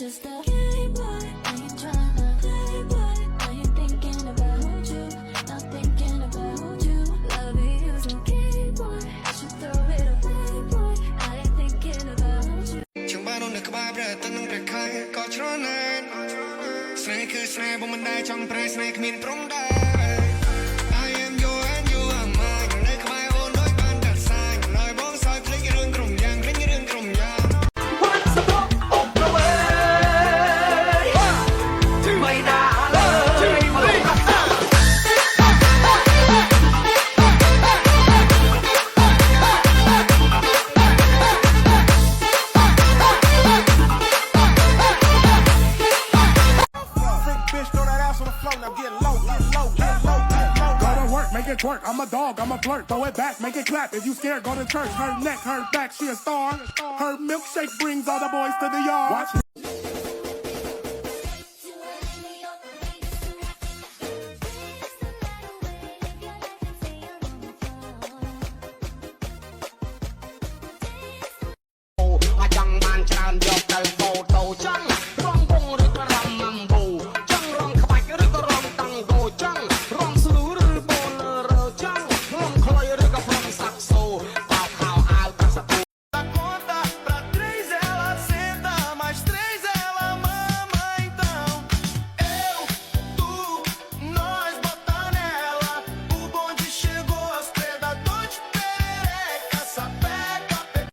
just a game boy. I ain't tryna play boy. I ain't thinking about you, not thinking about you. Loving you's no game boy. I should throw it away boy. I ain't thinking about you. ช่างบ้านនោះนึกក្បាលប្រតែនឹងប្រខែក៏ច្រណែនស្នេហ៍គឺស្នេហ៍បំមិនដែលចង់ប្រែស្នេហ៍គ្មានព្រំដែន I am you and you are mine នៅក្បែរអូនដូចបានកាត់សាញឲ្យបងសើចភ្លេចរឿងក្រុមយ៉ាងភ្លេចរឿងក្រុមយ៉ាង What's the book of the way ไม่น่าเลยMake it twerk, I'm a dog, I'm a flirt, throw it back, make it clap. If you scared, go to church. Her neck, her back, she a star. Her milkshake brings all the boys to the yard. Watch